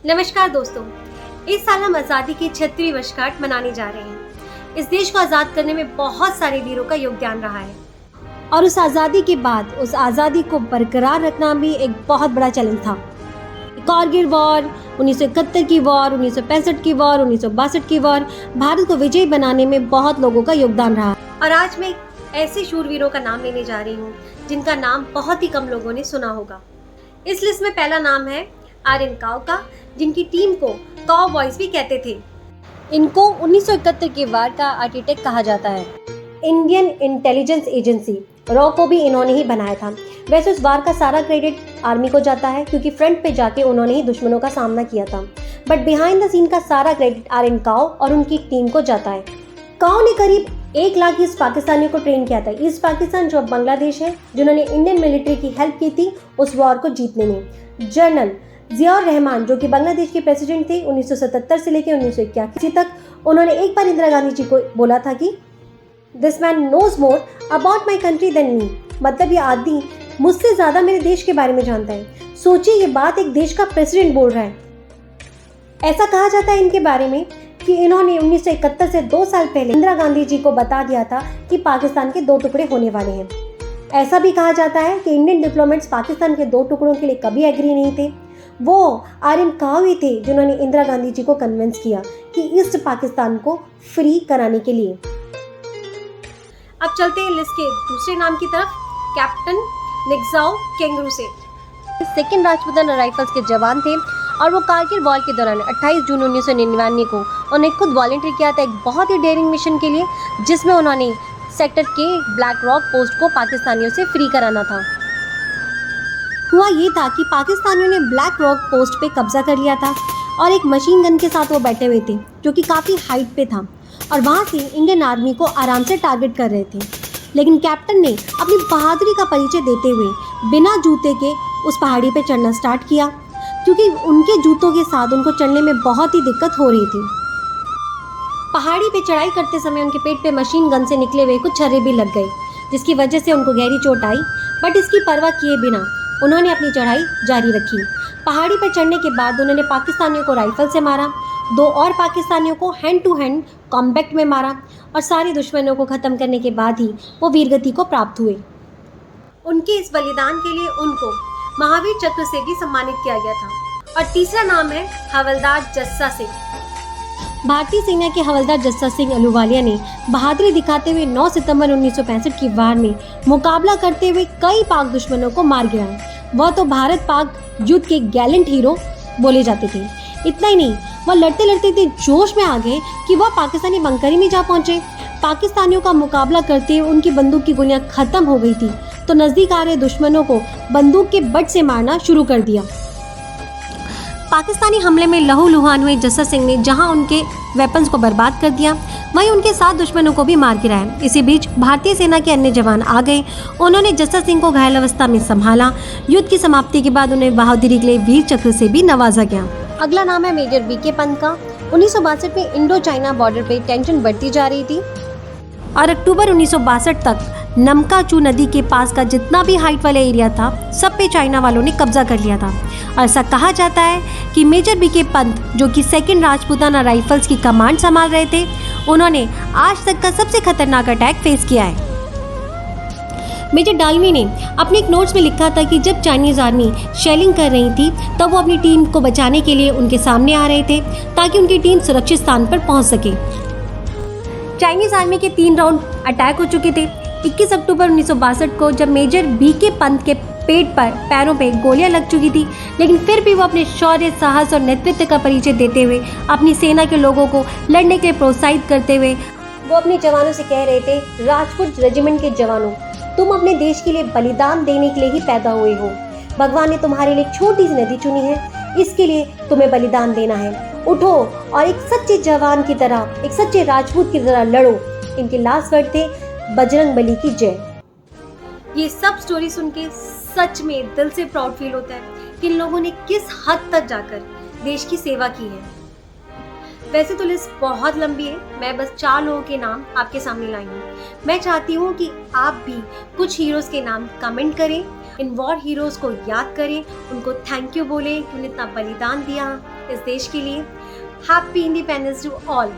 नमस्कार दोस्तों, इस साल हम आज़ादी की 76वीं वर्षगांठ मनाने जा रहे हैं। इस देश को आज़ाद करने में बहुत सारे वीरों का योगदान रहा है और उस आज़ादी के बाद उस आज़ादी को बरकरार रखना भी एक बहुत बड़ा चैलेंज था। कारगिल वॉर, 1971 की वॉर, 1965 की वॉर, 1962 की वॉर, भारत को विजयी बनाने में बहुत लोगों का योगदान रहा। और आज मैं ऐसे शूरवीरों का नाम लेने जा रही हूँ जिनका नाम बहुत ही कम लोगों ने सुना होगा। इस लिस्ट में पहला नाम है आर्यन काव का, जिनकी टीम को काव बॉयज भी कहते थे। इनको 1971 की वार का आर्किटेक्ट कहा जाता है। इंडियन इंटेलिजेंस एजेंसी रॉ को भी इन्होंने ही बनाया था। वैसे उस वार का सारा क्रेडिट आर्मी को जाता है क्योंकि फ्रंट पे जाके उन्होंने ही दुश्मनों का सामना किया था, बट बिहाइंड द सीन का सारा क्रेडिट आर्यन काव और उनकी टीम को जाता है। काव ने करीब 1 लाख ईस्ट पाकिस्तानियों को ट्रेन किया था। ईस्ट पाकिस्तान जो बांग्लादेश है, जिन्होंने इंडियन मिलिट्री की हेल्प की थी उस वॉर को जीतने में। जनरल जियाउर रहमान जो कि बांग्लादेश के प्रेसिडेंट थे 1977 से लेकर 1981 तक, उन्होंने एक बार इंदिरा गांधी जी को बोला था कि this man knows more about my country than me, मतलब ये आदमी मुझसे ज़्यादा मेरे देश के बारे में जानता है। सोचिए, ये बात एक देश का प्रेसिडेंट बोल रहा है। ऐसा कहा जाता है इनके बारे में कि इन्होंने 1971 से 2 साल पहले इंदिरा गांधी जी को बता दिया था कि पाकिस्तान के 2 टुकड़े होने वाले हैं। ऐसा भी कहा जाता है कि इंडियन डिप्लोमेट्स पाकिस्तान के 2 टुकड़ों के लिए कभी एग्री नहीं थे। वो आर्यन काव ही थे जिन्होंने इंदिरा गांधी जी को कन्विंस किया कि ईस्ट पाकिस्तान को फ्री कराने के लिए। अब चलते हैं लिस्ट के दूसरे नाम की तरफ, कैप्टन निगजाओ केंगरू से। सेकेंड राजपुताना राइफल्स के जवान थे और वो कारगिल वॉर के दौरान 28 जून 1999 को उन्हें खुद वॉलंटियर किया था एक बहुत ही डेयरिंग मिशन के लिए, जिसमें उन्होंने सेक्टर के ब्लैक रॉक पोस्ट को पाकिस्तानियों से फ्री कराना था। हुआ ये था कि पाकिस्तानियों ने ब्लैक रॉक पोस्ट पे कब्जा कर लिया था और एक मशीन गन के साथ वो बैठे हुए थे जो कि काफ़ी हाइट पे था और वहाँ से इंडियन आर्मी को आराम से टारगेट कर रहे थे। लेकिन कैप्टन ने अपनी बहादुरी का परिचय देते हुए बिना जूते के उस पहाड़ी पे चढ़ना स्टार्ट किया, क्योंकि उनके जूतों के साथ उनको चढ़ने में बहुत ही दिक्कत हो रही थी। पहाड़ी पे चढ़ाई करते समय उनके पेट पे मशीन गन से निकले हुए कुछ छर्रे भी लग गए, जिसकी वजह से उनको गहरी चोट आई, बट इसकी परवाह किए बिना उन्होंने अपनी चढ़ाई जारी रखी। पहाड़ी पर चढ़ने के बाद उन्होंने पाकिस्तानियों को राइफल से मारा, 2 और पाकिस्तानियों को हैंड टू हैंड कॉम्बैट में मारा और सारे दुश्मनों को ख़त्म करने के बाद ही वो वीरगति को प्राप्त हुए। उनके इस बलिदान के लिए उनको महावीर चक्र से भी सम्मानित किया गया था। और तीसरा नाम है हवलदार जस्सा सिंह। भारतीय सेना के हवलदार जस्सा सिंह अहलूवालिया ने बहादुरी दिखाते हुए 9 सितंबर 1965 की वार में मुकाबला करते हुए कई पाक दुश्मनों को मार गिराया। वह तो भारत पाक युद्ध के गैलेंट हीरो बोले जाते थे। इतना ही नहीं, वह लड़ते लड़ते इतने जोश में आ गए कि वह पाकिस्तानी बंकरी में जा पहुंचे। पाकिस्तानियों का मुकाबला करते हुए उनकी बंदूक की गोलियां खत्म हो गई थी, तो नजदीक आ रहे दुश्मनों को बंदूक के बट से मारना शुरू कर दिया। पाकिस्तानी हमले में लहूलुहान हुए जस्सा सिंह ने जहां उनके वेपन्स को बर्बाद कर दिया, वहीं उनके 7 दुश्मनों को भी मार गिराया। इसी बीच भारतीय सेना के अन्य जवान आ गए। उन्होंने जस्सा सिंह को घायल अवस्था में संभाला। युद्ध की समाप्ति के बाद उन्हें बहादुरी के लिए वीर चक्र से भी नवाजा गया। अगला नाम है मेजर बीके पंत का। 1962 में इंडो चाइना बॉर्डर पे टेंशन बढ़ती जा रही थी और अक्टूबर 1962 तक नमका चू नदी के पास का जितना भी हाइट वाला एरिया था, सब पे चाइना वालों ने कब्जा कर लिया था। और ऐसा कहा जाता है कि मेजर बीके पंत, जो कि सेकेंड राजपुताना राइफल्स की कमांड संभाल रहे थे, उन्होंने आज तक का सबसे खतरनाक अटैक फेस किया है। मेजर डालवी ने अपने एक नोट्स में लिखा था कि जब चाइनीज आर्मी शेलिंग कर रही थी तब वो अपनी टीम को बचाने के लिए उनके सामने आ रहे थे ताकि उनकी टीम सुरक्षित स्थान पर पहुंच सके। चाइनीज आर्मी के 3 राउंड अटैक हो चुके थे। 21 अक्टूबर 1962 को जब मेजर बीके पंत के पेट पर पैरों पे गोलियां लग चुकी थी, लेकिन फिर भी वो अपने शौर्य, साहस और नेतृत्व का परिचय देते हुए अपनी सेना के लोगों को लड़ने के लिए प्रोत्साहित करते हुए वो अपने जवानों से कह रहे थे, राजपूत रेजिमेंट के जवानों, तुम अपने देश के लिए बलिदान देने के लिए ही पैदा हुए हो। भगवान ने तुम्हारे लिए छोटी सी नदी चुनी है, इसके लिए तुम्हें बलिदान देना है। उठो और एक सच्चे जवान की तरह, एक सच्चे राजपूत की तरह लड़ो। इनके लास्ट वर्ड थे, बजरंग बली की जय। ये सब स्टोरी सुन के सच में दिल से प्राउड फील होता है कि इन लोगों ने किस हद तक जाकर देश की सेवा की है। वैसे तो लिस्ट बहुत लंबी है, मैं बस 4 लोगों के नाम आपके सामने लाई हूँ। मैं चाहती हूँ कि आप भी कुछ हीरोज़ के नाम कमेंट करें, इन वॉर हीरोज़ को याद करें, उनको थैंक यू बोलें कि उन्हें इतना बलिदान दिया। इस देश के लिए। Happy independence to all.